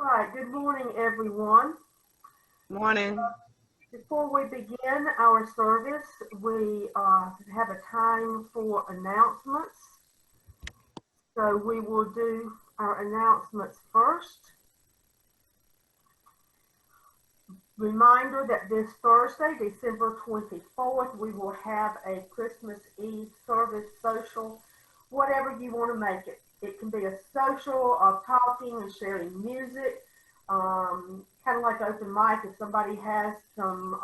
right, good morning, everyone. Morning. Before we begin our service, we have a time for announcements. So we will do our announcements first. Reminder that this Thursday, December 24th, we will have a Christmas Eve service social, whatever you want to make it. It can be a social of talking and sharing music, kind of like open mic. If somebody has some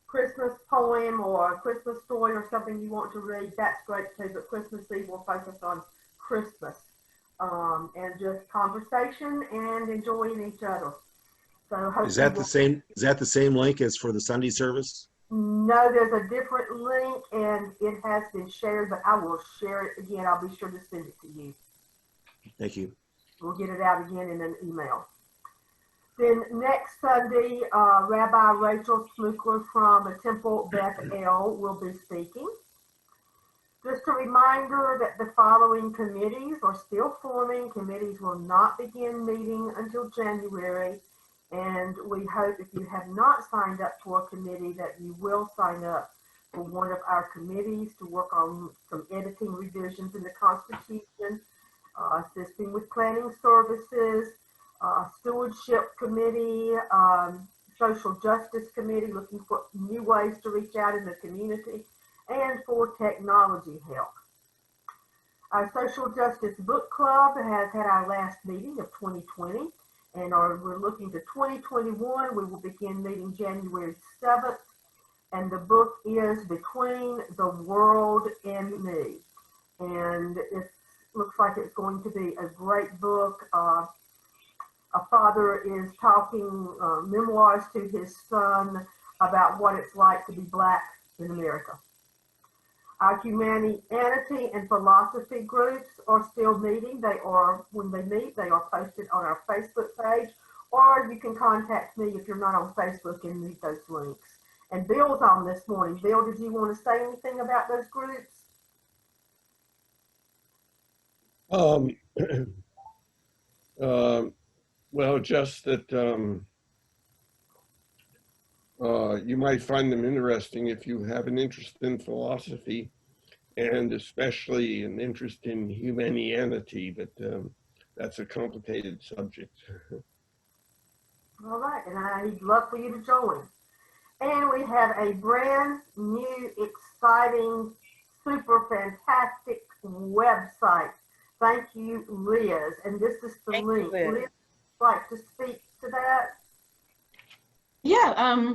Christmas poem or a Christmas story or something you want to read, that's great too. But Christmas Eve will focus on Christmas and just conversation and enjoying each other. So is that the same link as for the Sunday service? No, there's a different link and it has been shared, but I will share it again. I'll be sure to send it to you. Thank you. We'll get it out again in an email. Then next Sunday, Rabbi Rachel Smukler from Temple Beth El will be speaking. Just a reminder that the following committees are still forming. Committees will not begin meeting until January. And we hope if you have not signed up for a committee that you will sign up for one of our committees to work on some editing revisions in the Constitution, assisting with planning services, stewardship committee, social justice committee, looking for new ways to reach out in the community, and for technology help. Our social justice book club has had our last meeting of 2020. And we're looking to 2021. We will begin meeting January 7th. And the book is Between the World and Me. And it looks like it's going to be a great book. A father is talking memoirs to his son about what it's like to be Black in America. Our humanity and philosophy groups are still meeting. When they meet, they are posted on our Facebook page, or you can contact me if you're not on Facebook and need those links. And Bill's on this morning. Bill, did you want to say anything about those groups? Well, just that you might find them interesting if you have an interest in philosophy and especially an interest in humanity, but that's a complicated subject. All right, and I'd love for you to join. And we have a brand new, exciting, super fantastic website. Thank you, Liz. And this is the link. Liz, would you like to speak to that? Yeah,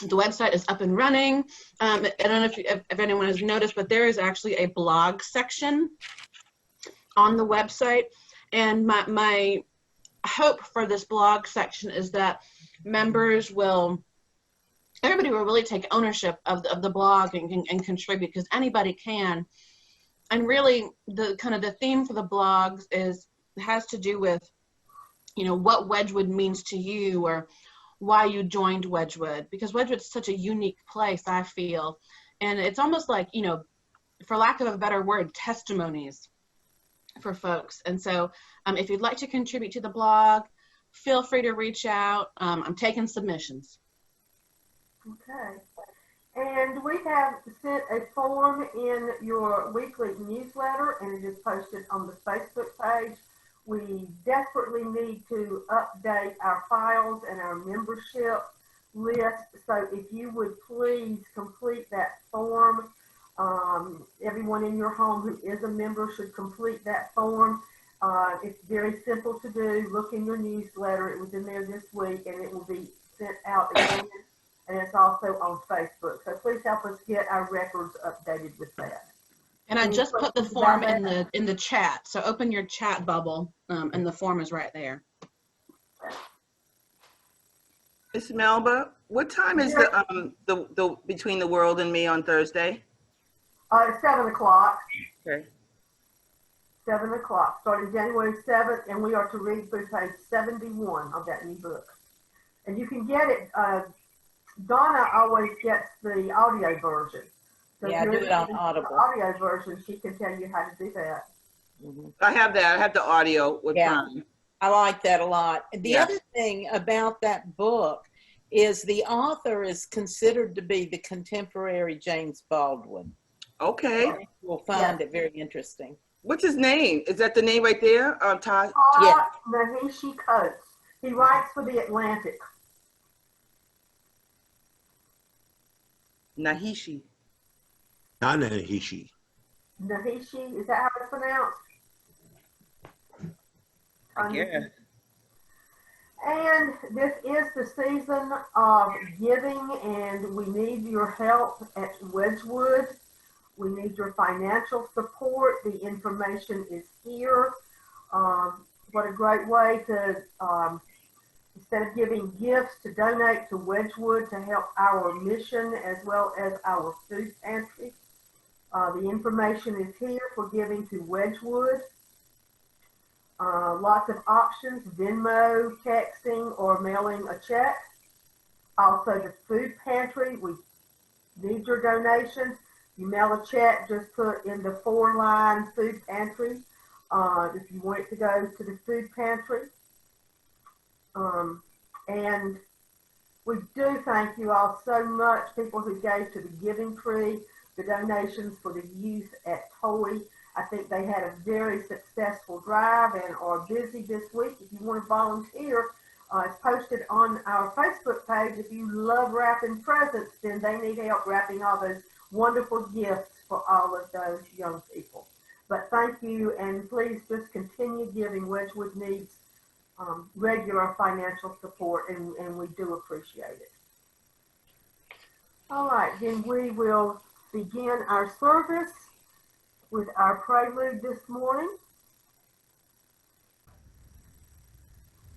the website is up and running. I don't know if anyone has noticed, but there is actually a blog section on the website. And my hope for this blog section is that everybody will really take ownership of the blog and contribute, because anybody can. And really, the theme for the blogs has to do with, what Wedgwood means to you, or why you joined Wedgwood, because Wedgwood's such a unique place, I feel. And it's almost like, for lack of a better word, testimonies for folks. And so if you'd like to contribute to the blog, feel free to reach out. I'm taking submissions. Okay. And we have sent a form in your weekly newsletter, and it is posted on the Facebook page. We desperately need to update our files and our membership list. So if you would please complete that form. Everyone in your home who is a member should complete that form. It's very simple to do. Look in your newsletter. It was in there this week, and it will be sent out again. And it's also on Facebook. So please help us get our records updated with that. And I just put the form in the chat. So open your chat bubble, and the form is right there. Miss Melba, what time is the Between the World and Me on Thursday? It's 7 o'clock. Okay. 7 o'clock, starting January 7th, and we are to read through page 71 of that new book. And you can get it, Donna always gets the audio version. So yeah, I do it on Audible. The audio version, she can tell you how to do that. I have that. I have the audio with Prime. I like that a lot. And the Yeah. other thing about that book is the author is considered to be the contemporary James Baldwin. Okay. You'll find it very interesting. What's his name? Is that the name right there? Todd? Yeah. Nahishi Coates. He writes for The Atlantic. Nahishi. Tanahishi. Nahishi, is that how it's pronounced? I guess. And this is the season of giving, and we need your help at Wedgwood. We need your financial support. The information is here. What a great way to, instead of giving gifts, to donate to Wedgwood to help our mission as well as our food pantry. The information is here for giving to Wedgwood. Lots of options: Venmo, texting, or mailing a check. Also, the food pantry, we need your donations. You mail a check, just put in the 4-line food pantry if you want it to go to the food pantry. And we do thank you all so much, people who gave to the Giving Tree, the donations for the youth at Toy. I think they had a very successful drive and are busy this week. If you want to volunteer, it's posted on our Facebook page. If you love wrapping presents, then they need help wrapping all those wonderful gifts for all of those young people. But thank you, and please just continue giving. Wedgwood needs regular financial support, and we do appreciate it. All right, then we will begin our service with our prelude this morning.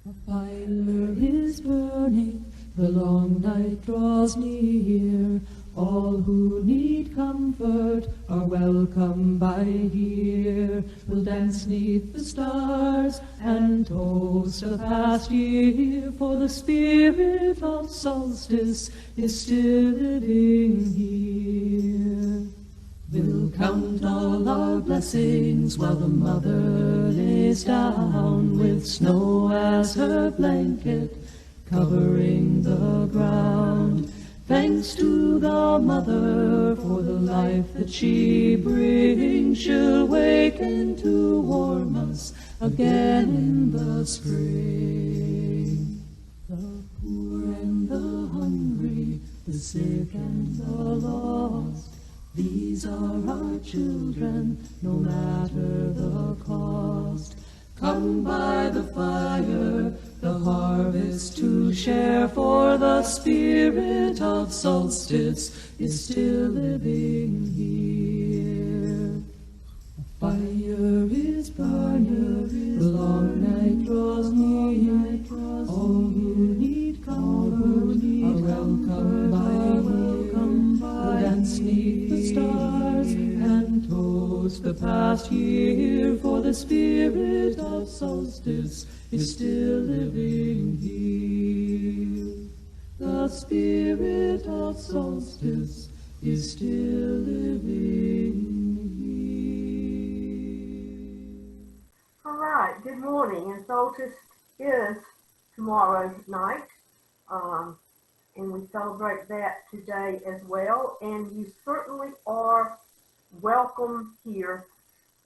A fire is burning, the long night draws near. All who need comfort are welcome by here. We'll dance 'neath the stars and toast the past year, for the spirit of solstice is still living here. We'll count all our blessings while the mother lays down, with snow as her blanket covering the ground. Thanks to the mother for the life that she brings. She'll waken to warm us again in the spring. The poor and the hungry, the sick and the lost, these are our children, no matter the cost. Come by the fire, the harvest to share, for the spirit of solstice is still living here. A fire is burning, the long night draws near. All who need comfort are welcome by here. We'll dance 'neath the stars and toast the past year, for the spirit of solstice is still living here. The spirit of solstice is still living here. All right, good morning. And solstice is tomorrow night. And we celebrate that today as well. And you certainly are welcome here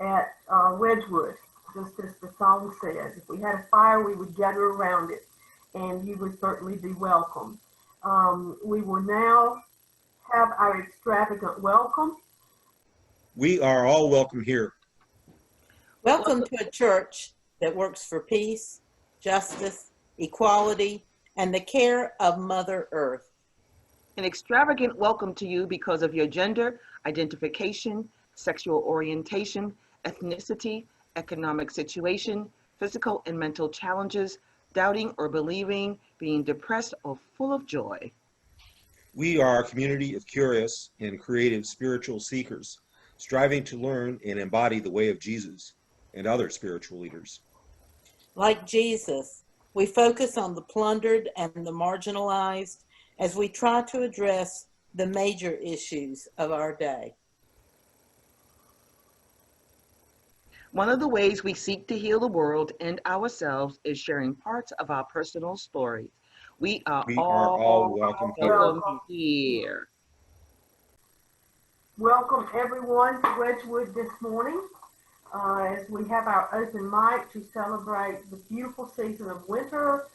at Wedgwood, just as the song says. If we had a fire, we would gather around it, and you would certainly be welcome. We will now have our extravagant welcome. We are all welcome here. Welcome to a church that works for peace, justice, equality, and the care of Mother Earth. An extravagant welcome to you because of your gender, identification, sexual orientation, ethnicity, economic situation, physical and mental challenges, doubting or believing, being depressed or full of joy. We are a community of curious and creative spiritual seekers, striving to learn and embody the way of Jesus and other spiritual leaders. Like Jesus, we focus on the plundered and the marginalized as we try to address the major issues of our day. One of the ways we seek to heal the world and ourselves is sharing parts of our personal stories. We are We are all welcome here. welcome here. Welcome everyone to Wedgwood this morning as we have our open mic to celebrate the beautiful season of winter,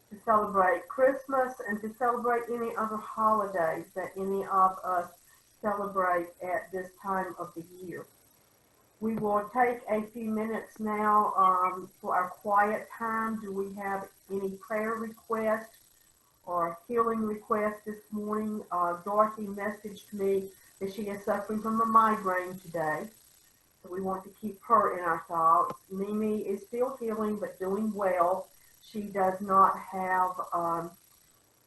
to celebrate Christmas, and to celebrate any other holidays that any of us celebrate at this time of the year. We will take a few minutes now for our quiet time. Do we have any prayer requests or healing requests this morning? Dorothy messaged me that she is suffering from a migraine today, so we want to keep her in our thoughts. Mimi is still healing but doing well. She does not have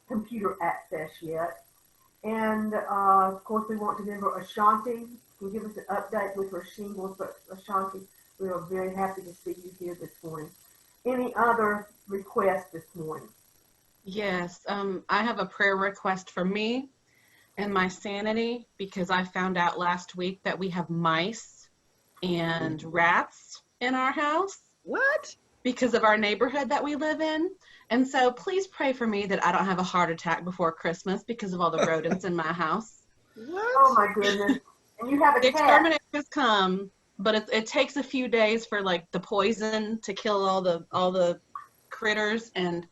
computer access yet. And of course, we want to remember Ashanti will give us an update with her shingles. But Ashanti, we are very happy to see you here this morning. Any other requests this morning? Yes, I have a prayer request for me and my sanity, because I found out last week that we have mice and rats in our house What? because of our neighborhood that we live in. And so please pray for me that I don't have a heart attack before Christmas because of all the rodents in my house. What? Oh my goodness! And you have a The cat. exterminators come, but it takes a few days for like the poison to kill all the critters, and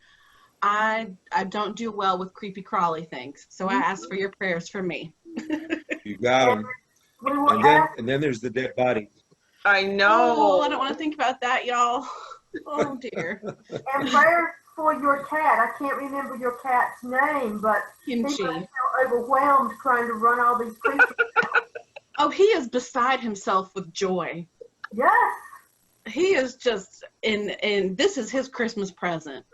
I don't do well with creepy crawly things. So I ask for your prayers for me. You got them. We will ask. And then there's the dead body. I Oh, know. I don't want to think about that, y'all. Oh dear. And prayers for your cat. I can't remember your cat's name, but he must Kimchi. feel overwhelmed trying to run all these creatures. Oh, he is beside himself with joy. Yes. He is just in this is his Christmas present.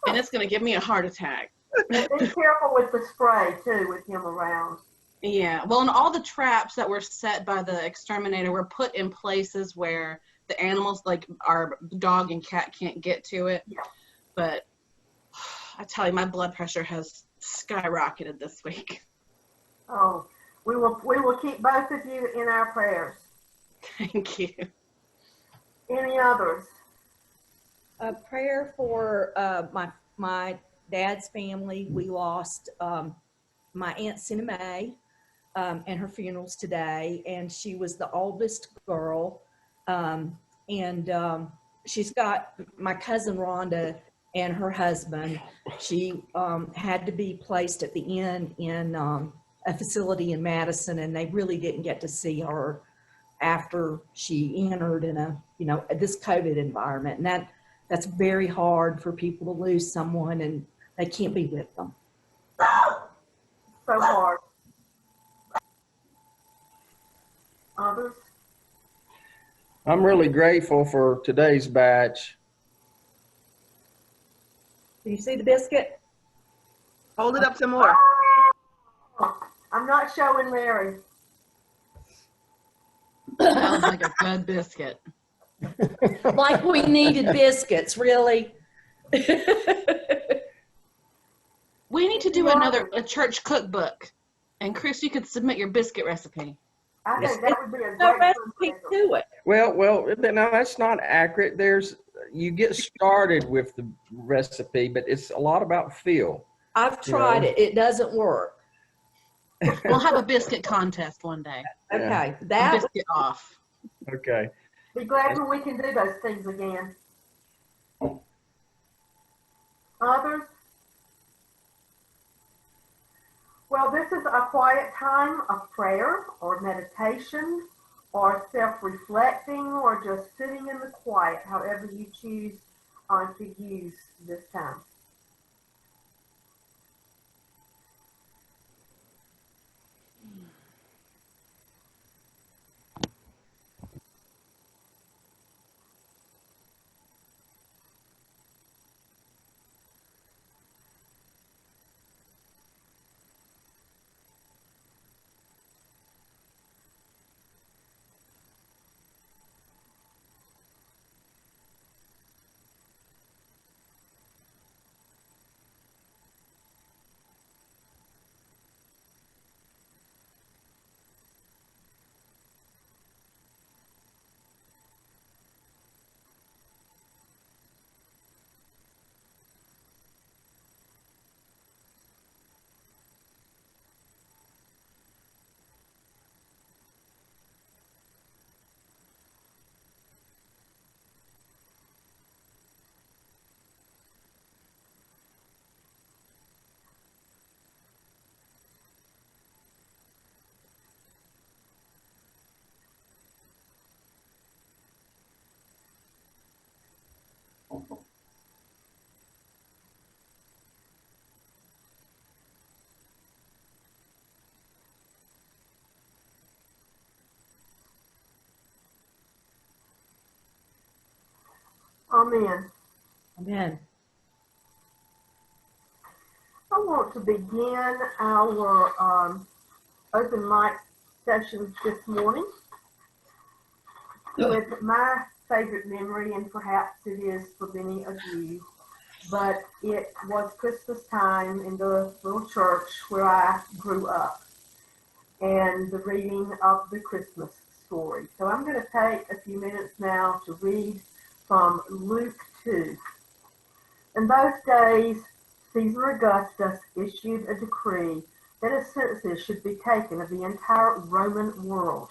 And it's gonna give me a heart attack. And be careful with the spray too, with him around. Yeah. Well, and all the traps that were set by the exterminator were put in places where the animals, like our dog and cat, can't get to it. Yeah. But I tell you, my blood pressure has skyrocketed this week. Oh, we will keep both of you in our prayers. Thank you. Any others? A prayer for my dad's family. We lost my Aunt Cinna Mae, and her funeral's today, and she was the oldest girl, and she's got my cousin Rhonda and her husband. She had to be placed at the inn in a facility in Madison, and they really didn't get to see her after she entered in a this COVID environment, and that's very hard for people to lose someone and they can't be with them. So hard. Others? I'm really grateful for today's batch. Do you see the biscuit? Hold it up some more. I'm not showing Larry. Smells like a good biscuit. Like we needed biscuits, really. We need to do a church cookbook. And Chris, you could submit your biscuit recipe. I think that would be a No great recipe fundraiser. to it. Well, no, that's not accurate. You get started with the recipe, but it's a lot about feel. I've tried it. It doesn't work. We'll have a biscuit contest one day. Okay, A that biscuit off. Okay. Be glad when we can do those things again. Others? Well, this is a quiet time of prayer or meditation or self-reflecting or just sitting in the quiet, however you choose to use this time. Amen. Amen. I want to begin our open mic sessions this morning with my favorite memory, and perhaps it is for many of you, but it was Christmas time in the little church where I grew up, and the reading of the Christmas story. So I'm going to take a few minutes now to read from Luke 2. In those days, Caesar Augustus issued a decree that a census should be taken of the entire Roman world,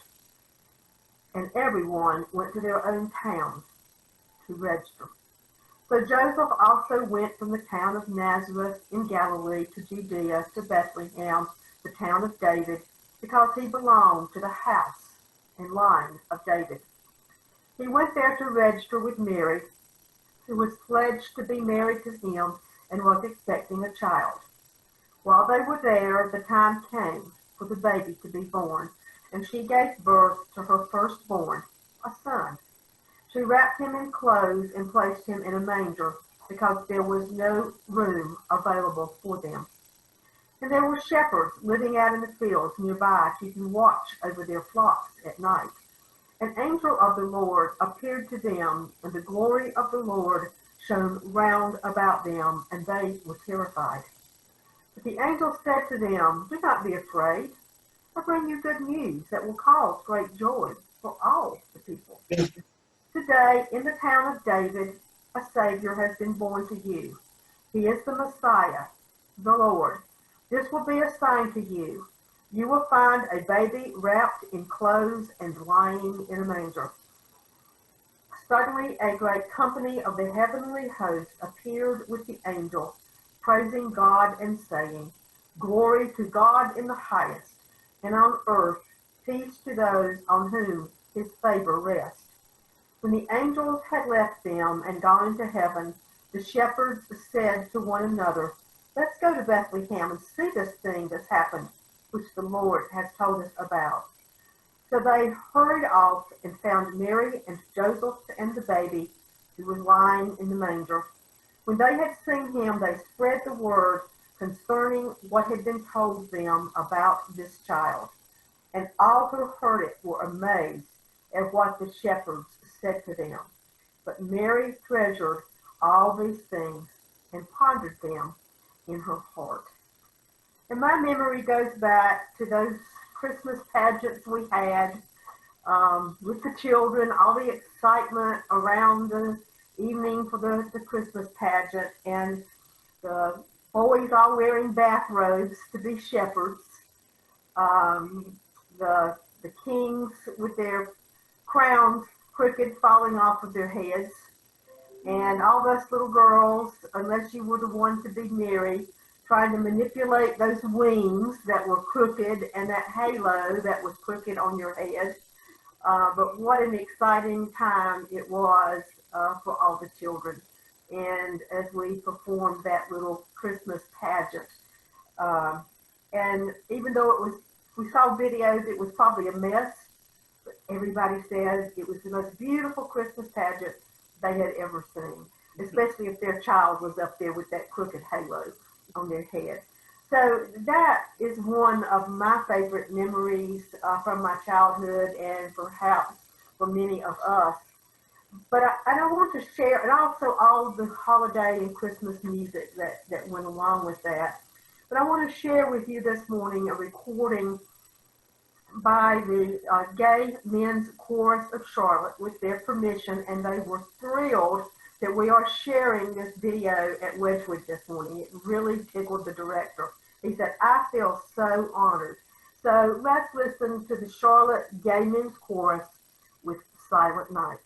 and everyone went to their own town to register. So Joseph also went from the town of Nazareth in Galilee to Judea to Bethlehem, the town of David, because he belonged to the house and line of David. He went there to register with Mary, who was pledged to be married to him and was expecting a child. While they were there, the time came for the baby to be born, and she gave birth to her firstborn, a son. She wrapped him in clothes and placed him in a manger because there was no room available for them. And there were shepherds living out in the fields nearby, keeping watch over their flocks at night. An angel of the Lord appeared to them, and the glory of the Lord shone round about them, and they were terrified. But the angel said to them, "Do not be afraid. I bring you good news that will cause great joy for all the people. Today, in the town of David, a Savior has been born to you. He is the Messiah, the Lord. This will be a sign to you. You will find a baby wrapped in clothes and lying in a manger." Suddenly, a great company of the heavenly host appeared with the angel, praising God and saying, "Glory to God in the highest, and on earth peace to those on whom his favor rests." When the angels had left them and gone into heaven, the shepherds said to one another, "Let's go to Bethlehem and see this thing that's happened, which the Lord has told us about." So they hurried off and found Mary and Joseph and the baby, who was lying in the manger. When they had seen him, they spread the word concerning what had been told them about this child. And all who heard it were amazed at what the shepherds said to them. But Mary treasured all these things and pondered them in her heart. And my memory goes back to those Christmas pageants we had with the children, all the excitement around the evening for the Christmas pageant, and the boys all wearing bathrobes to be shepherds, the kings with their crowns crooked falling off of their heads, and all us little girls, unless you were the one to be Mary, trying to manipulate those wings that were crooked and that halo that was crooked on your head. But what an exciting time it was for all the children. And as we performed that little Christmas pageant. And even though we saw videos, it was probably a mess, but everybody says it was the most beautiful Christmas pageant they had ever seen, especially if their child was up there with that crooked halo on their head. So that is one of my favorite memories from my childhood, and perhaps for many of us. But I want to share, and also all the holiday and Christmas music that went along with that. But I want to share with you this morning a recording by the Gay Men's Chorus of Charlotte with their permission, and they were thrilled that we are sharing this video at Wedgwood this morning. It really tickled the director. He said, "I feel so honored." So let's listen to the Charlotte Gay Men's Chorus with Silent Night.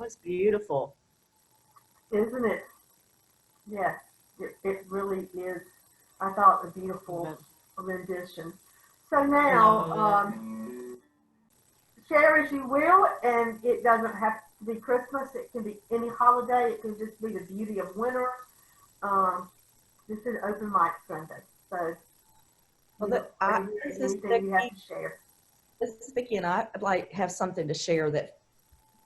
was beautiful. Isn't it? Yes, it really is. I thought a beautiful rendition. So now, share as you will, and it doesn't have to be Christmas. It can be any holiday. It can just be the beauty of winter. This is open mic Sunday, so This is anything you have Vicki. to share. This is Vicki, and I like have something to share that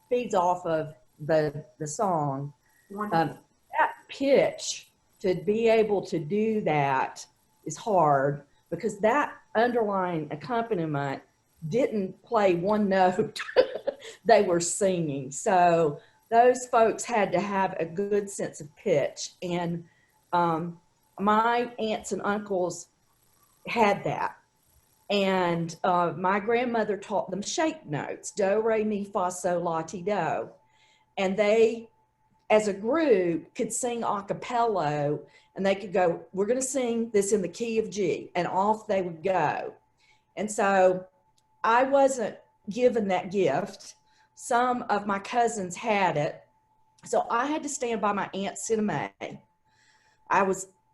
feeds off of the song. Wonderful. That pitch, to be able to do that is hard because that underlying accompaniment didn't play one note. They were singing. So those folks had to have a good sense of pitch. And my aunts and uncles had that. And my grandmother taught them shape notes, do, re, mi, fa, sol, la, ti, do. And they, as a group, could sing a cappella, and they could go, we're going to sing this in the key of G, and off they would go. And so I wasn't given that gift. Some of my cousins had it. So I had to stand by my Aunt Cinna Mae.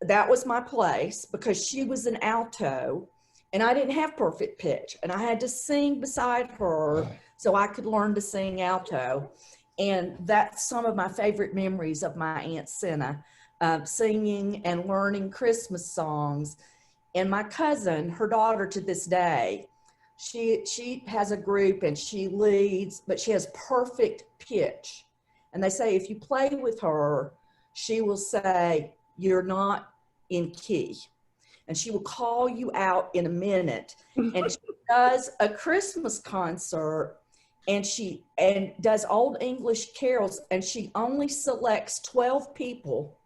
That was my place because she was an alto and I didn't have perfect pitch, and I had to sing beside her so I could learn to sing alto. And that's some of my favorite memories of my Aunt Cinna, singing and learning Christmas songs. And my cousin, her daughter to this day, she has a group and she leads, but she has perfect pitch. And they say if you play with her, she will say, you're not in key. And she will call you out in a minute. And she does a Christmas concert and does old English carols, and she only selects 12 people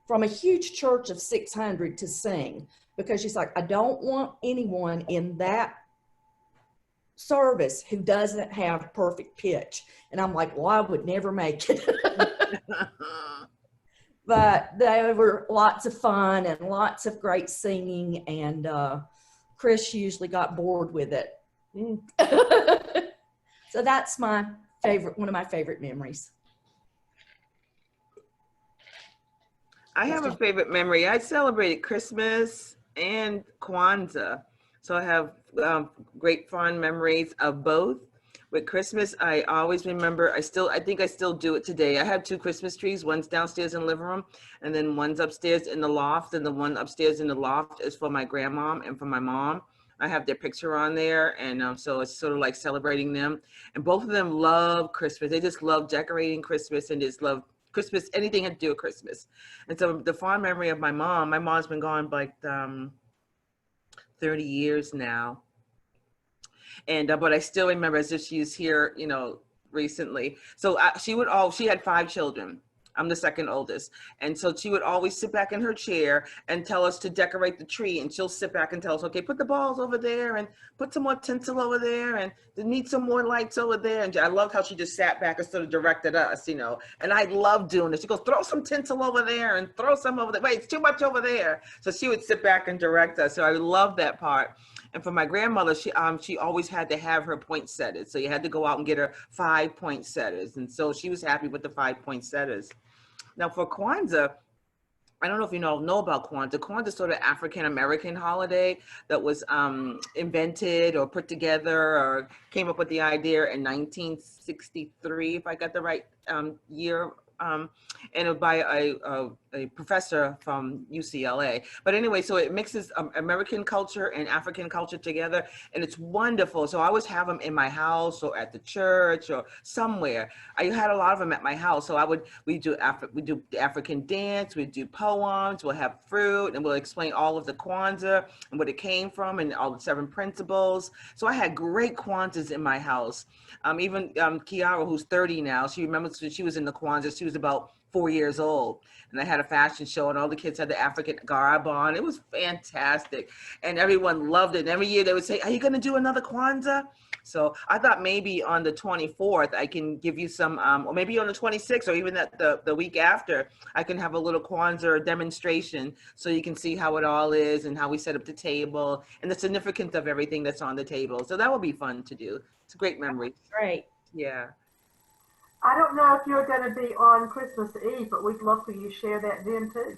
from a huge church of 600 to sing, because she's like, I don't want anyone in that service who doesn't have perfect pitch. And I'm like, well, I would never make it. But there were lots of fun and lots of great singing, and Chris usually got bored with it. So that's one of my favorite memories. I have a favorite memory. I celebrated Christmas and Kwanzaa. So I have great fond memories of both. With Christmas, I always remember, I think I still do it today. I have 2 Christmas trees. One's downstairs in the living room, and then one's upstairs in the loft. And the one upstairs in the loft is for my grandmom and for my mom. I have their picture on there. And so it's sort of like celebrating them. And both of them love Christmas. They just love decorating Christmas and just love Christmas, anything had to do with Christmas. And so the fond memory of my mom's been gone like 30 years now. And but I still remember as if she's here, recently. So she had 5 children. I'm the second oldest. And so she would always sit back in her chair and tell us to decorate the tree. And she'll sit back and tell us, okay, put the balls over there and put some more tinsel over there and they need some more lights over there. And I loved how she just sat back and sort of directed us, And I loved doing it. She goes, throw some tinsel over there and throw some over there. Wait, it's too much over there. So she would sit back and direct us. So I love that part. And for my grandmother, she always had to have her poinsettias. So you had to go out and get her 5 poinsettias. And so she was happy with the 5 poinsettias. Now for Kwanzaa, I don't know if you know about Kwanzaa. Kwanzaa is sort of African-American holiday that was invented or put together or came up with the idea in 1963, if I got the right year, and by a professor from UCLA. But anyway, so it mixes American culture and African culture together, and it's wonderful. So I always have them in my house or at the church or somewhere. I had a lot of them at my house. So we do the African dance, we do poems, we'll have fruit, and we'll explain all of the Kwanzaa and what it came from and all the 7 principles. So I had great Kwanzaas in my house. Even Kiara, who's 30 now, she remembers when she was in the Kwanzaa. She was about 4 years old, and I had a fashion show and all the kids had the African garb on. It was fantastic, and everyone loved it. And every year they would say, are you going to do another Kwanzaa? So I thought maybe on the 24th I can give you some, or maybe on the 26th or even the week after, I can have a little Kwanzaa demonstration so you can see how it all is and how we set up the table and the significance of everything that's on the table. So that would be fun to do. It's a great memory. Great. Yeah. I don't know if you're going to be on Christmas Eve, but we'd love for you to share that then too.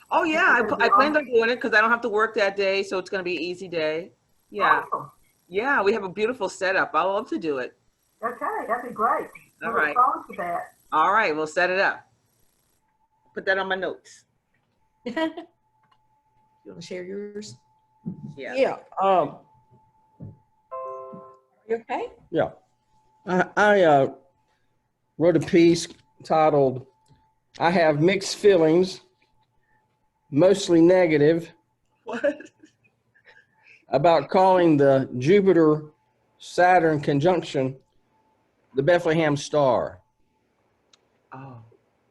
Oh yeah, You're gonna be I planned on doing it because I don't have to work that day, so it's going to be an easy day. Yeah, Awesome. yeah, we have a beautiful setup. I love to do it. Okay, that'd be great. We All look right, forward to that. all right, we'll set it up. Put that on my notes. You want to share yours? Yeah. Yeah. You okay? Yeah. I wrote a piece titled "I Have Mixed Feelings, Mostly Negative," What? about calling the Jupiter-Saturn conjunction the Bethlehem Star. Oh.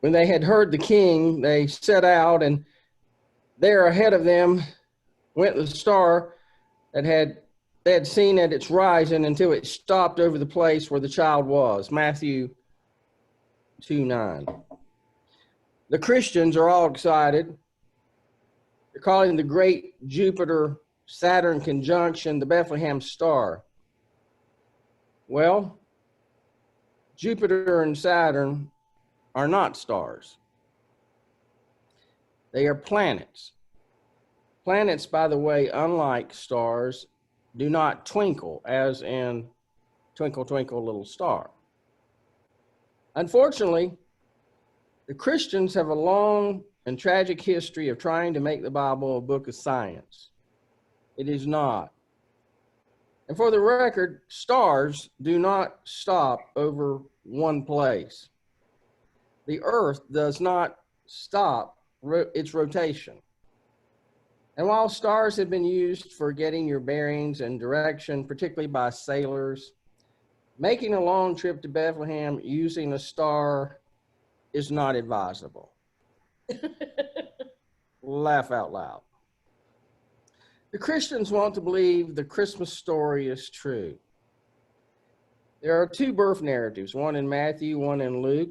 When they had heard the king, they set out, and there ahead of them went the star that they had seen at its rising until it stopped over the place where the child was. Matthew 2:9. The Christians are all excited. They're calling the great Jupiter-Saturn conjunction the Bethlehem Star. Well, Jupiter and Saturn are not stars. They are planets. Planets, by the way, unlike stars, do not twinkle, as in Twinkle, Twinkle, Little Star. Unfortunately, the Christians have a long and tragic history of trying to make the Bible a book of science. It is not. And for the record, stars do not stop over one place. The Earth does not stop its rotation. And while stars have been used for getting your bearings and direction, particularly by sailors, making a long trip to Bethlehem using a star is not advisable. Laugh out loud. The Christians want to believe the Christmas story is true. There are two birth narratives, one in Matthew, one in Luke.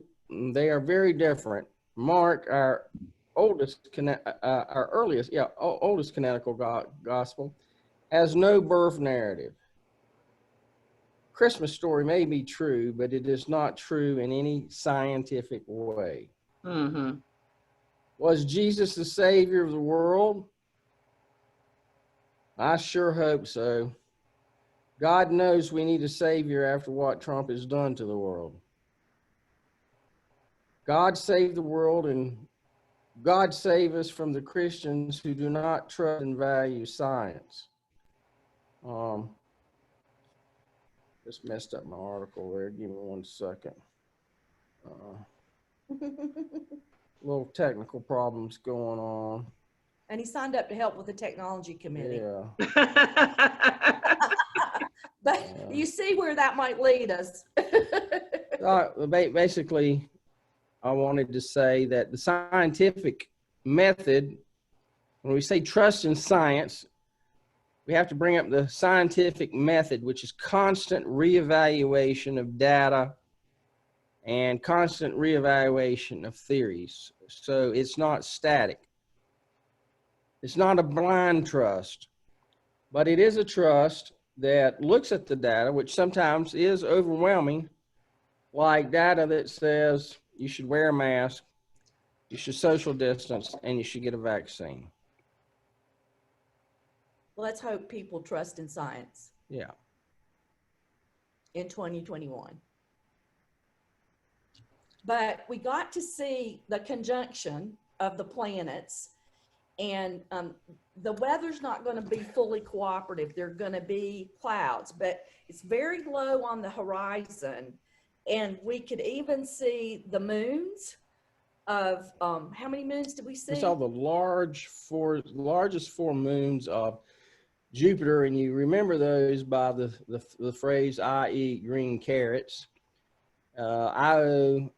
They are very different. Mark, our oldest canonical gospel, has no birth narrative. Christmas story may be true, but it is not true in any scientific way. Mm-hmm. Was Jesus the savior of the world? I sure hope so. God knows we need a savior after what Trump has done to the world. God save the world, and God save us from the Christians who do not trust and value science. Just messed up my article there. Give me 1 second. Little technical problems going on. And he signed up to help with the technology committee. Yeah. But you see where that might lead us. Basically, I wanted to say that the scientific method, when we say trust in science, we have to bring up the scientific method, which is constant reevaluation of data and constant reevaluation of theories. So it's not static. It's not a blind trust, but it is a trust that looks at the data, which sometimes is overwhelming, like data that says you should wear a mask, you should social distance, and you should get a vaccine. Let's hope people trust in science Yeah. in 2021. But we got to see the conjunction of the planets, and the weather's not going to be fully cooperative. There are going to be clouds, but it's very low on the horizon, and we could even see the moons of how many moons did we see? We saw the largest four moons of Jupiter, and you remember those by the phrase "I eat green carrots." Io,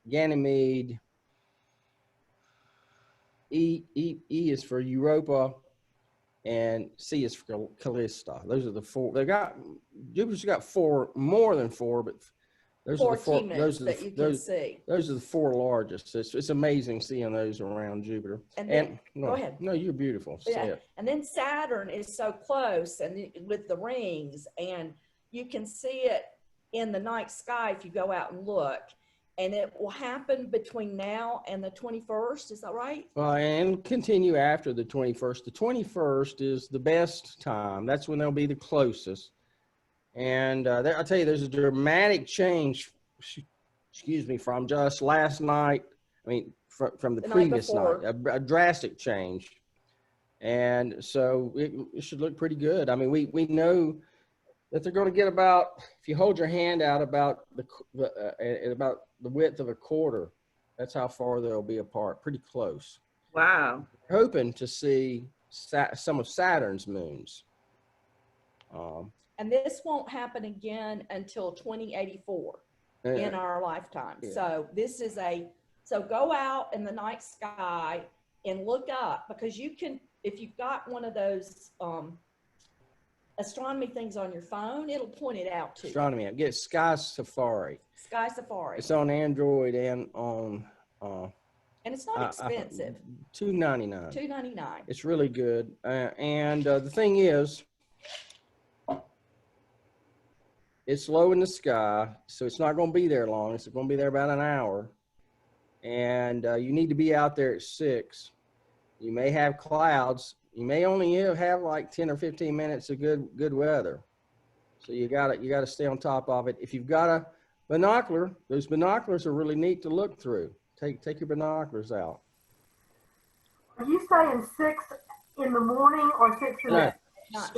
Ganymede. E is for Europa, and C is for Callista. Those are the four. Jupiter's got four, more than four, but those four are the four. key moons Those are that the, you can those, see. those are the four largest. It's amazing seeing those around Jupiter. And then, no, go ahead. No, you're beautiful. Say Yeah. it. And then Saturn is so close, and with the rings, and you can see it in the night sky if you go out and look. And it will happen between now and the 21st. Is that right? Well, and continue after the 21st. The 21st is the best time. That's when they'll be the closest. And I'll tell you, there's a dramatic change, excuse me, from just last night. I mean, from the previous night, a drastic change. And so it should look pretty good. I mean, we know that they're going to get about, if you hold your hand out about about the width of a quarter, that's how far they'll be apart, pretty close. Wow. We're hoping to see some of Saturn's moons. And this won't happen again until 2084 in our lifetime. Yeah. So this is so go out in the night sky and look up, because you can, if you've got one of those astronomy things on your phone, it'll point it out to you. Astronomy app. Get Sky Safari. Sky Safari. It's on Android and on. And it's not expensive. $2.99. $2.99. It's really good. And the thing is, it's low in the sky, so it's not going to be there long. It's going to be there about an hour. And you need to be out there at 6. You may have clouds. You may only have like 10 or 15 minutes of good weather. So you gotta stay on top of it. If you've got a binocular, those binoculars are really neat to look through. Take your binoculars out. Are you saying 6 in the morning or 6 in the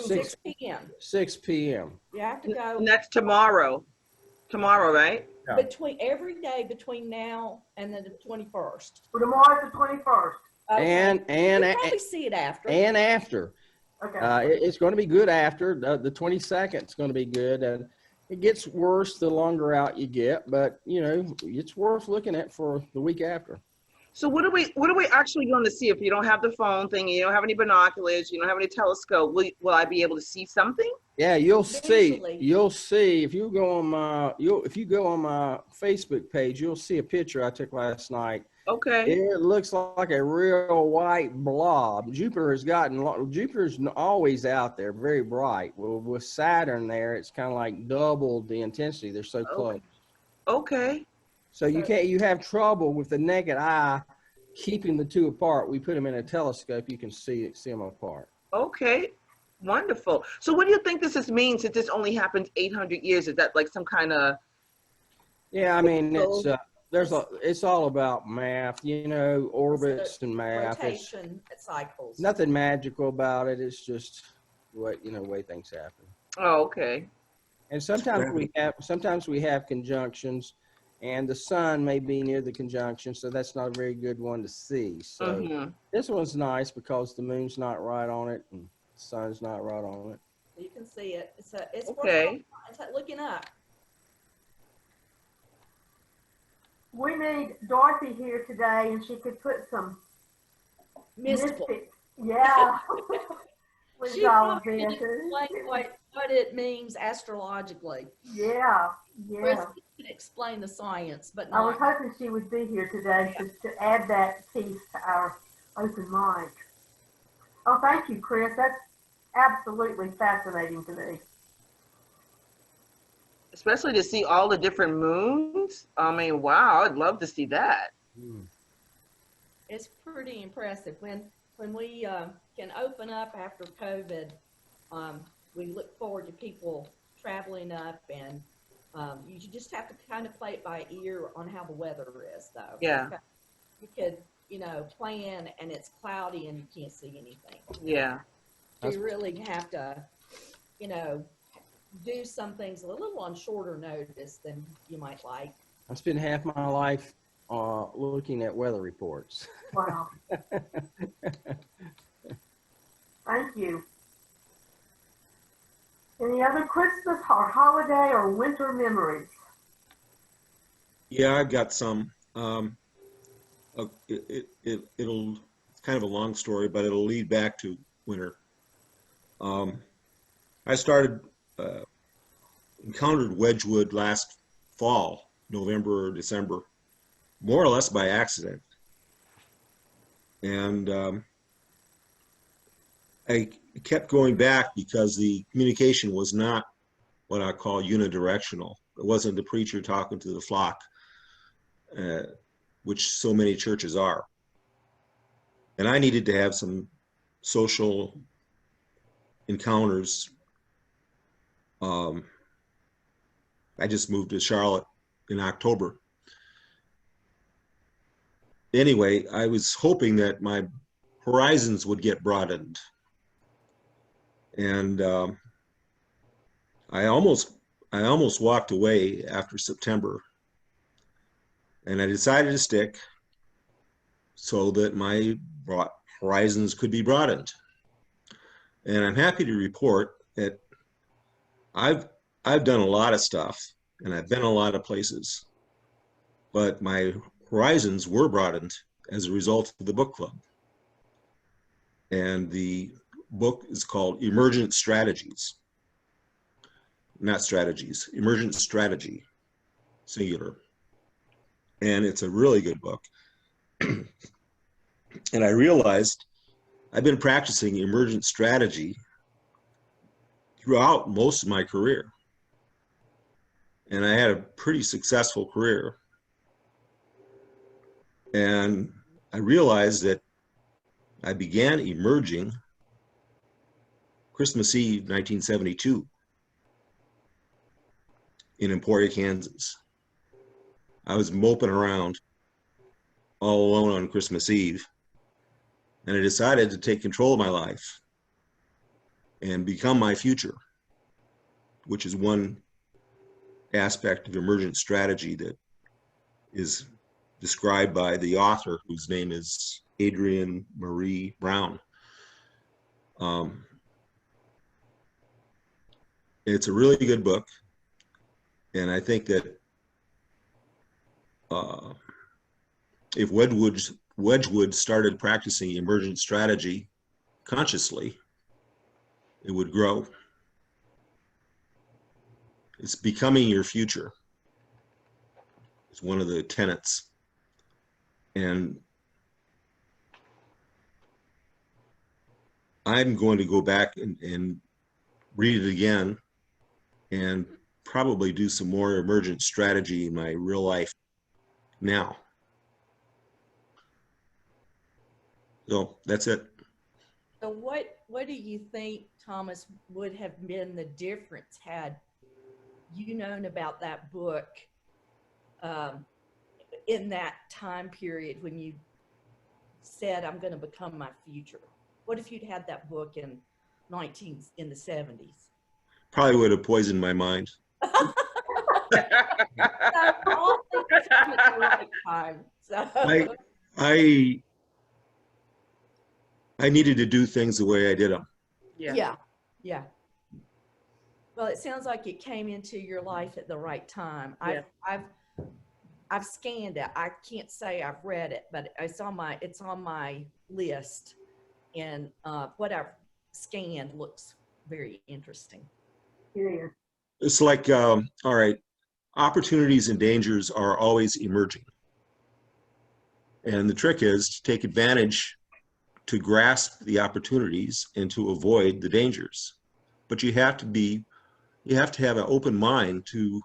6 p.m. 6 p.m. You have to go. And that's tomorrow. Tomorrow, right? Yeah. Between every day between now and then the 21st. Well, tomorrow's the 21st. Okay. And You'll probably see it after. And after. Okay. It's going to be good after. The 22nd is going to be good. And it gets worse the longer out you get, but you know, it's worth looking at for the week after. So what are we actually going to see if you don't have the phone thing, you don't have any binoculars, you don't have any telescope? Will I be able to see something? Yeah, you'll Visually. see. You'll see if you go on my Facebook page, you'll see a picture I took last night. Okay. It looks like a real white blob. Jupiter's always out there, very bright. Well, with Saturn there, it's kind of like doubled the intensity. They're so close. Okay. So you have trouble with the naked eye keeping the two apart. We put them in a telescope, you can see them apart. Okay. Wonderful. So what do you think this means that this only happened 800 years? Is that like some kind of... Yeah, I mean, it's all about math, you know, orbits and math. Rotation cycles. Nothing magical about it. It's just way things happen. Oh, okay. And sometimes we have conjunctions, and the sun may be near the conjunction, so that's not a very good one to see. So this one's nice because the moon's not right on it and the sun's not right on it. You can see it. It's okay. It's looking up. We need Dorothy here today, and she could put some mystic. Yeah. She probably can explain what it means astrologically. Yeah. Chris can explain the science, but I was not. hoping she would be here today to add that piece to our open mic. Oh, thank you, Chris. That's absolutely fascinating to me. Especially to see all the different moons. I mean, wow, I'd love to see that. It's pretty impressive. When we can open up after COVID, we look forward to people traveling up, and you just have to kind of play it by ear on how the weather is, though. Yeah. You could, plan and it's cloudy and you can't see anything. Yeah. So you really have to, do some things a little on shorter notice than you might like. I spent half my life looking at weather reports. Wow. Thank you. Any other Christmas or holiday or winter memories? Yeah, I've got some. It's kind of a long story, but it'll lead back to winter. I encountered Wedgwood last fall, November or December, more or less by accident. And I kept going back because the communication was not what I call unidirectional. It wasn't the preacher talking to the flock, which so many churches are. And I needed to have some social encounters. I just moved to Charlotte in October. Anyway, I was hoping that my horizons would get broadened. And I almost walked away after September. And I decided to stick so that my horizons could be broadened. And I'm happy to report that I've done a lot of stuff and I've been a lot of places, but my horizons were broadened as a result of the book club. And the book is called Emergent Strategies. Not strategies, Emergent Strategy, singular. And it's a really good book. And I realized I've been practicing emergent strategy throughout most of my career. And I had a pretty successful career. And I realized that I began emerging Christmas Eve, 1972 in Emporia, Kansas. I was moping around all alone on Christmas Eve, and I decided to take control of my life and become my future, which is one aspect of emergent strategy that is described by the author, whose name is Adrienne Marie Brown. It's a really good book, and I think that if Wedgwood started practicing emergent strategy consciously, it would grow. It's becoming your future. It's one of the tenets. And I'm going to go back and read it again and probably do some more emergent strategy in my real life now. So that's it. So what do you think, Thomas, would have been the difference had you known about that book in that time period when you said, I'm going to become my future? What if you'd had that book in the 70s? Probably would have poisoned my mind. So all things come at the right time. So I needed to do things the way I did them. yeah. Well, it sounds like it came into your life at the right time. Yeah. I've scanned it. I can't say I've read it, but it's on my list, and what I've scanned looks very interesting. Yeah. It's like, all right, opportunities and dangers are always emerging. And the trick is to take advantage, to grasp the opportunities and to avoid the dangers. But you have to have an open mind to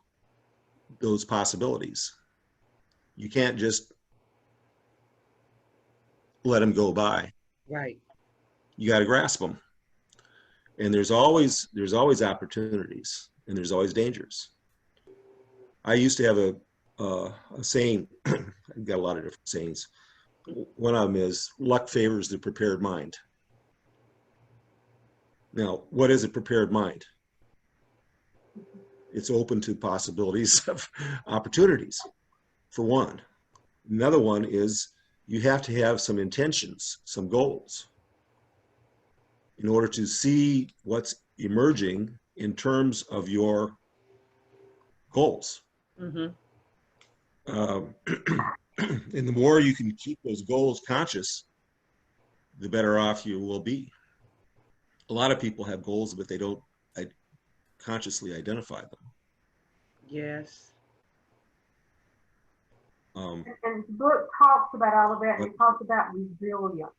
those possibilities. You can't just let them go by. Right. You got to grasp them. And there's always opportunities, and there's always dangers. I used to have a saying. I've got a lot of different sayings. One of them is, luck favors the prepared mind. Now, what is a prepared mind? It's open to possibilities of opportunities, for one. Another one is you have to have some intentions, some goals, in order to see what's emerging in terms of your goals. Mm-hmm. And the more you can keep those goals conscious, the better off you will be. A lot of people have goals, but they don't consciously identify them. Yes. And the book talks about all of that, and it talks about resilience,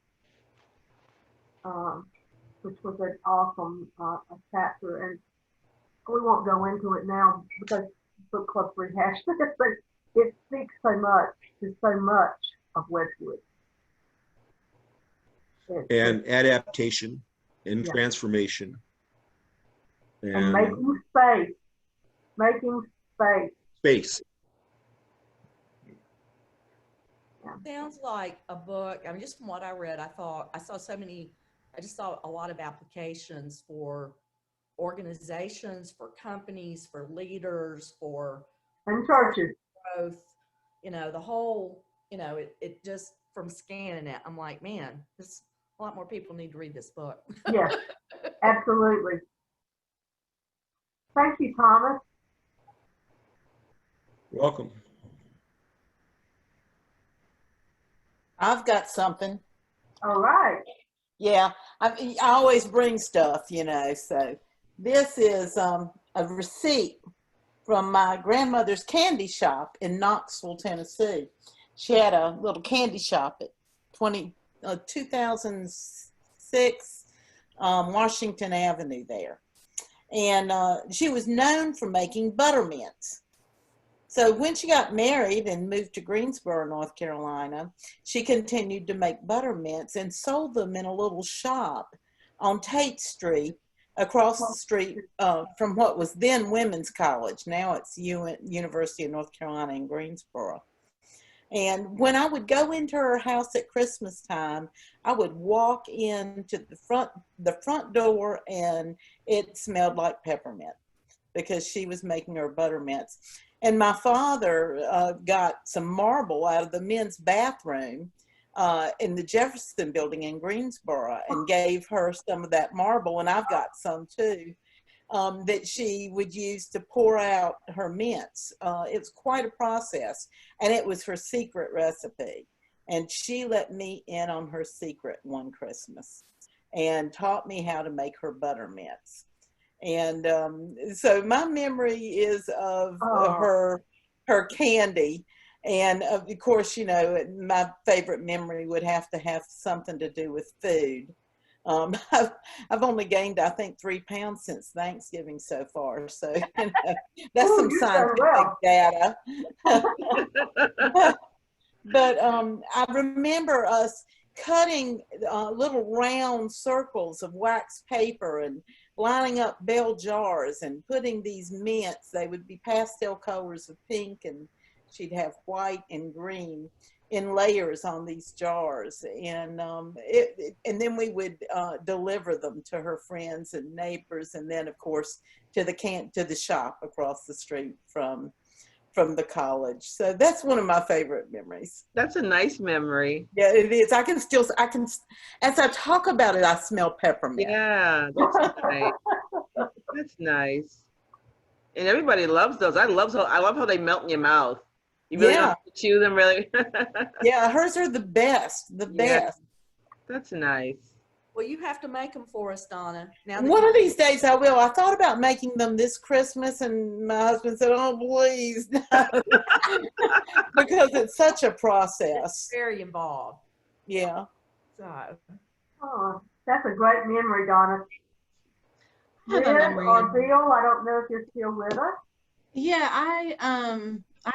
which was an awesome chapter. And we won't go into it now because book club rehash this, but it speaks so much to so much of Wedgwood. And adaptation and Yeah. transformation. And making space. Making space. Space. Sounds like a book. I mean, just from what I read, I just saw a lot of applications for organizations, for companies, for leaders, for And churches. growth, the whole, it just from scanning it, I'm like, man, a lot more people need to read this book. Yes, absolutely. Thank you, Thomas. Welcome. I've got something. All right. Yeah, I always bring stuff, so this is a receipt from my grandmother's candy shop in Knoxville, Tennessee. She had a little candy shop at 2006 Washington Avenue there. And she was known for making buttermints. So when she got married and moved to Greensboro, North Carolina, she continued to make buttermints and sold them in a little shop on Tate Street, across the street from what was then Women's College. Now it's University of North Carolina in Greensboro. And when I would go into her house at Christmas time, I would walk into the front door, and it smelled like peppermint because she was making her buttermints. And my father got some marble out of the men's bathroom in the Jefferson Building in Greensboro and gave her some of that marble, and I've got some too, that she would use to pour out her mints. It's quite a process, and it was her secret recipe. And she let me in on her secret one Christmas and taught me how to make her buttermints. And so my memory is of her candy. And of course, my favorite memory would have to have something to do with food. I've only gained, I think, 3 pounds since Thanksgiving so far. So that's some scientific data. But I remember us cutting little round circles of wax paper and lining up bell jars and putting these mints. They would be pastel colors of pink, and she'd have white and green in layers on these jars. And and then we would deliver them to her friends and neighbors, and then of course to the shop across the street from the college. So that's one of my favorite memories. That's a nice memory. Yeah, it is. I can as I talk about it, I smell peppermint. Yeah, that's nice. That's nice. And everybody loves those. I love how they melt in your mouth. You really don't have to chew them, really. Yeah, hers are the best. The best. That's nice. Well, you have to make them for us, Donna. One of these days I will. I thought about making them this Christmas, and my husband said, "Oh, please," because it's such a process. It's very involved. Yeah. So. Oh, that's a great memory, Donna. I have a memory. Or Bill, I don't know if you're still with us. Yeah, I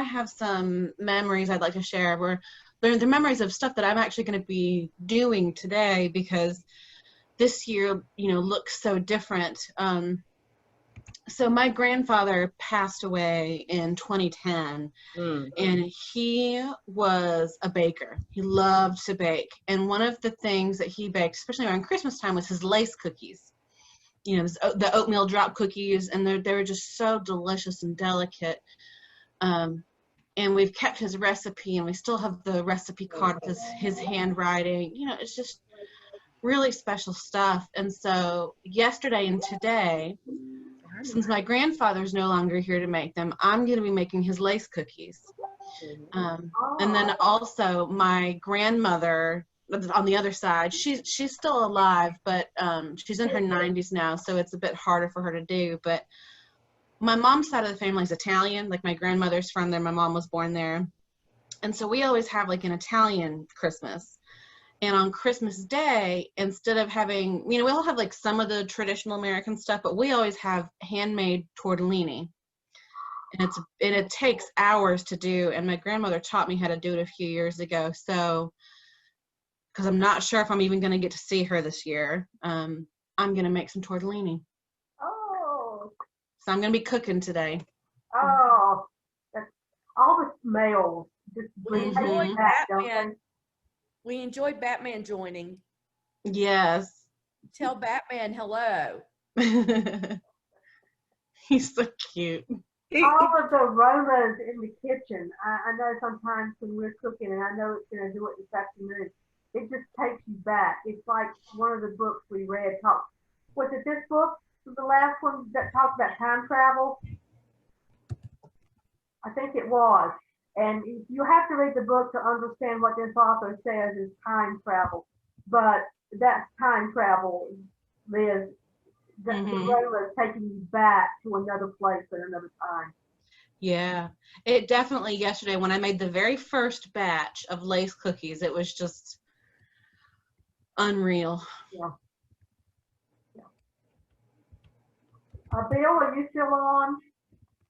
have some memories I'd like to share. Where they're the memories of stuff that I'm actually going to be doing today, because this year, looks so different. So my grandfather passed away in 2010, and he was a baker. He loved to bake. And one of the things that he baked, especially around Christmas time, was his lace cookies. The oatmeal drop cookies, and they were just so delicious and delicate. And we've kept his recipe, and we still have the recipe card with his handwriting. It's just really special stuff. And so yesterday and today, since my grandfather's no longer here to make them, I'm going to be making his lace cookies. And then also my grandmother on the other side, she's still alive, but she's in her 90s now, so it's a bit harder for her to do. But my mom's side of the family is Italian. Like, my grandmother's from there, my mom was born there, and so we always have like an Italian Christmas. And on Christmas Day, instead of having, we all have like some of the traditional American stuff, but we always have handmade tortellini. and it takes hours to do. And my grandmother taught me how to do it a few years ago. So, because I'm not sure if I'm even going to get to see her this year, I'm going to make some tortellini. Oh, So I'm going to be cooking today. oh, that's all the smells just bring Mhm. me back, don't Batman. they? We enjoyed Batman joining. Yes. Tell Batman hello. He's so cute. All of the aromas in the kitchen. I know sometimes when we're cooking, and I know it's going to do it this afternoon, it just takes you back. It's like one of the books we read. Was it this book? The last one that talked about time travel? I think it was. And you have to read the book to understand what this author says is time travel. But that's time travel, Liz. The aroma is taking you back to another place at another time. Yeah. It definitely, yesterday when I made the very first batch of lace cookies, it was just unreal. Yeah. Bill, are you still on?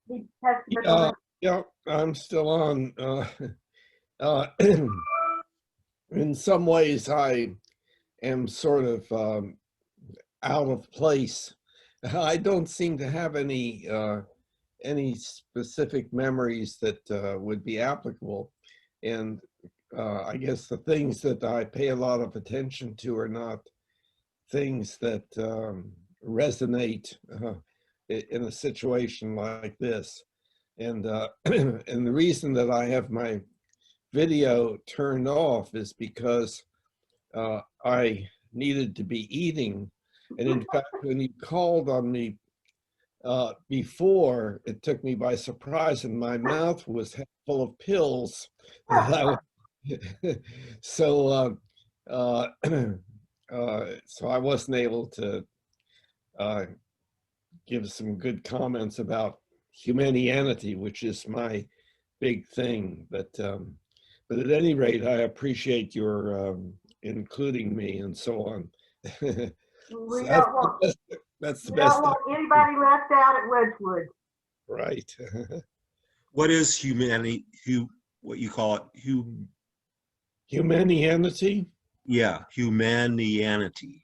He has to Yeah, I'm still on. In some ways, I am sort of out of place. I don't seem to have any specific memories that would be applicable, and I guess the things that I pay a lot of attention to are not things that resonate in a situation like this. And and the reason that I have my video turned off is because I needed to be eating. And in fact, when you called on me before, it took me by surprise, and my mouth was full of pills. So so I wasn't able to give some good comments about humanity, which is my big thing. But at any rate, I appreciate your including me and so on. We So don't want, that's the we best. don't want anybody left out at Wedgwood. Right. What is humanity? What you call it? Humanity. Yeah, humanity.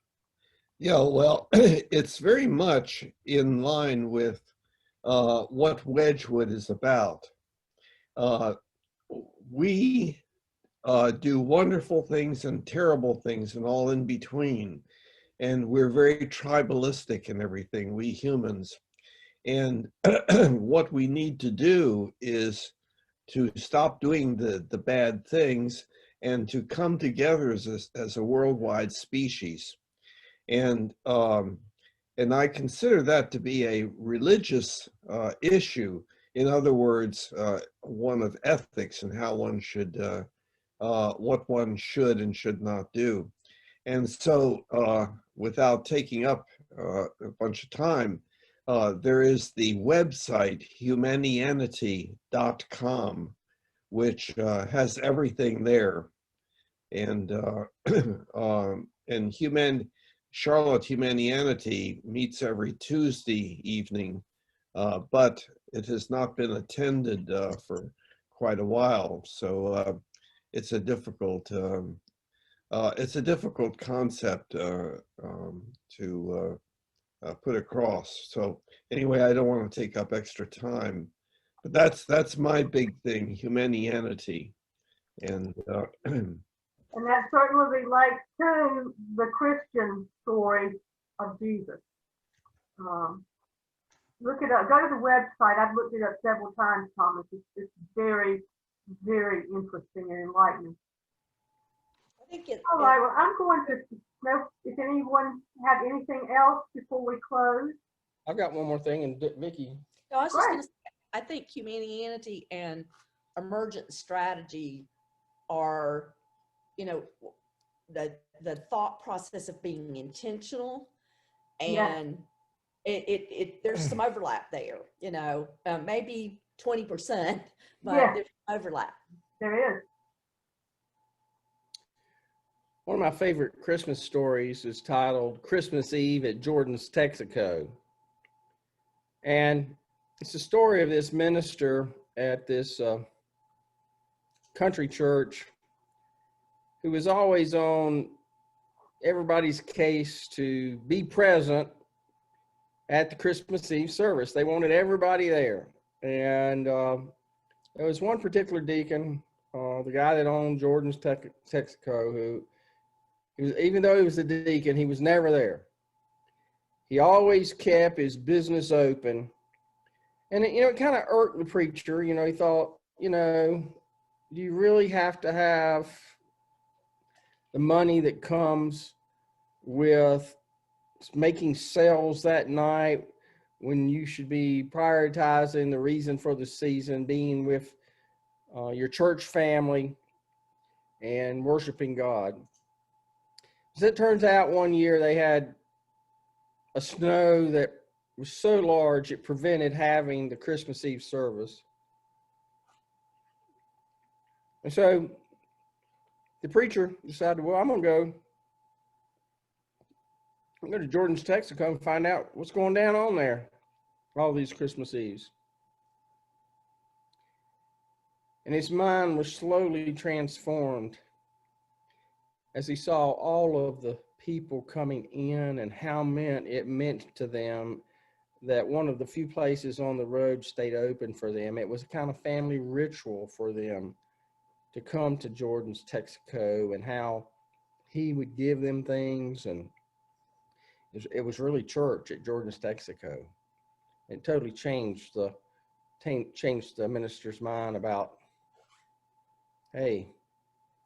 Yeah, well, it's very much in line with what Wedgwood is about. We do wonderful things and terrible things and all in between. And we're very tribalistic in everything, we humans. And what we need to do is to stop doing the bad things and to come together as a worldwide species. And I consider that to be a religious issue. In other words, one of ethics and how one should, what one should and should not do. And so, without taking up a bunch of time, there is the website humanianity.com, which has everything there. And Charlotte Humanianity meets every Tuesday evening, but it has not been attended for quite a while. So it's a difficult concept to put across. So anyway, I don't want to take up extra time, but that's my big thing, humanity, and And that certainly relates to the Christian story of Jesus. Look it up. Go to the website. I've looked it up several times, Thomas. It's very, very interesting and enlightening. I think All right. Well, I'm going to know if anyone have anything else before we close. I've got one more thing, and Vicki. No, I was just Great. going to say, I think humanity and emergent strategy are, you know, the thought process of being intentional, and there's some overlap there, you know, maybe 20%, but there's overlap. There is. One of my favorite Christmas stories is titled Christmas Eve at Jordan's Texaco. And It's the story of this minister at this country church who was always on everybody's case to be present at the Christmas Eve service. They wanted everybody there. And there was one particular deacon, the guy that owned Jordan's Texaco, who he was, even though he was a deacon, he was never there. He always kept his business open. And it kind of irked the preacher. He thought, do you really have to have the money that comes with making sales that night when you should be prioritizing the reason for the season, being with your church family and worshiping God? As it turns out, one year they had a snow that was so large it prevented having the Christmas Eve service. And so the preacher decided, well, I'm going to go to Jordan's Texaco and find out what's going down on there all these Christmas Eves. And his mind was slowly transformed as he saw all of the people coming in and how it meant to them that one of the few places on the road stayed open for them. It was a kind of family ritual for them to come to Jordan's Texaco, and how he would give them things. And it was really church at Jordan's Texaco. It totally changed the minister's mind about, hey,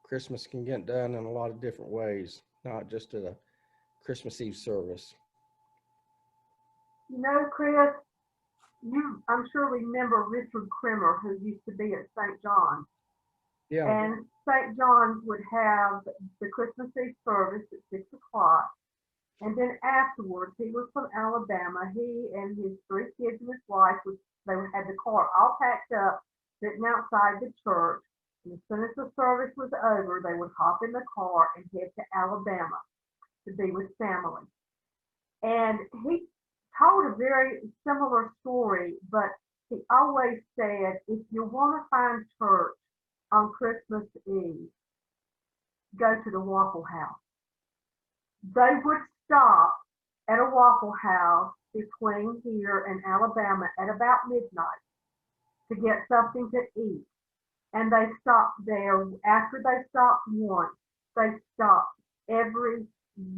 Christmas can get done in a lot of different ways, not just at a Christmas Eve service. Chris, you, I'm sure, remember Richard Krimmer, who used to be at St. John's. Yeah. And St. John's would have the Christmas Eve service at 6 o'clock. And then afterwards, he was from Alabama. He and his 3 kids and his wife, they had the car all packed up, sitting outside the church. And as soon as the service was over, they would hop in the car and head to Alabama to be with family. And he told a very similar story, but he always said, if you want to find church on Christmas Eve, go to the Waffle House. They would stop at a Waffle House between here and Alabama at about midnight to get something to eat. And they stopped there. After they stopped once, they stopped every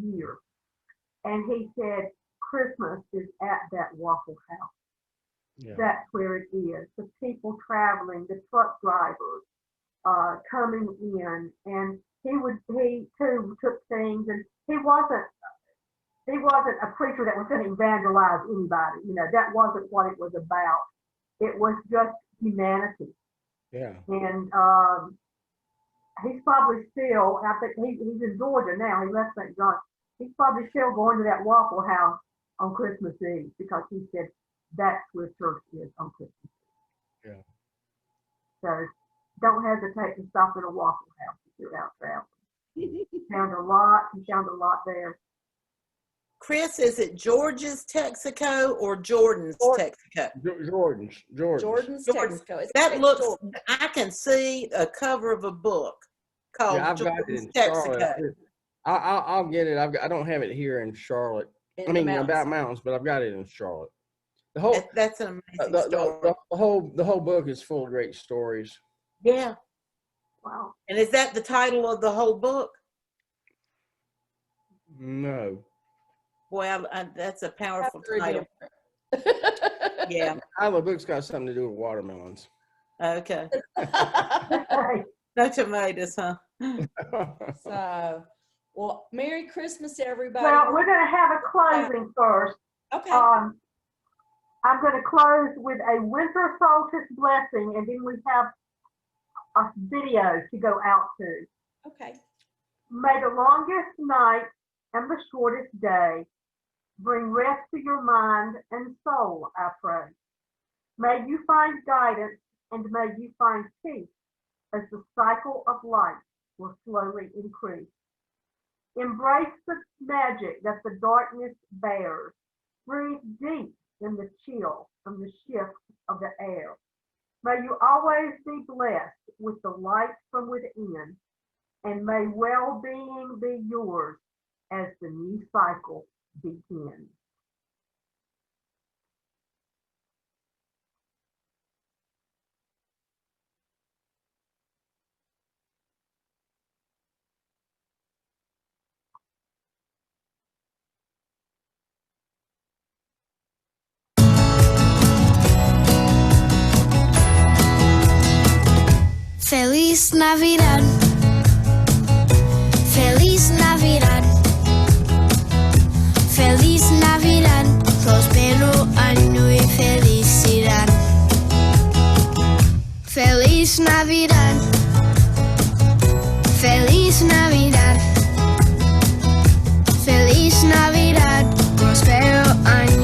year. And he said, Christmas is at that Waffle House. Yeah. That's where it is. The people traveling, the truck drivers coming in, and he too took things, and he wasn't a preacher that was going to evangelize anybody. That wasn't what it was about. It was just humanity. Yeah. And he's probably still, I think he's in Georgia now. He left St. John. He's probably still going to that Waffle House on Christmas Eve, because he said that's where church is on Christmas Eve. Yeah. So don't hesitate to stop at a Waffle House if you're out traveling. You found a lot there. Chris, is it George's Texaco or Jordan's Texaco? Jordan's Texaco. That looks, I can see a cover of a book called Jordan's Texaco. I'll get it. I don't have it here in Charlotte. About mountains, but I've got it in Charlotte. That's an amazing story. The whole book is full of great stories. Yeah. Wow. And is that the title of the whole book? No. Well, that's a powerful title. Yeah. The book's got something to do with watermelons. Okay. No tomatoes, huh? So, well, Merry Christmas, everybody. Well, we're going to have a closing first. Okay. I'm going to close with a winter solstice blessing, and then we have a video to go out to. Okay. May the longest night and the shortest day bring rest to your mind and soul, I pray. May you find guidance, and may you find peace as the cycle of life will slowly increase. Embrace the magic that the darkness bears. Breathe deep in the chill and the shift of the air. May you always be blessed with the light from within, and may well-being be yours as the new cycle begins. Feliz Navidad. Feliz Navidad. Feliz Navidad. Prospero año y felicidad. Feliz Navidad. Feliz Navidad. Feliz Navidad. Prospero año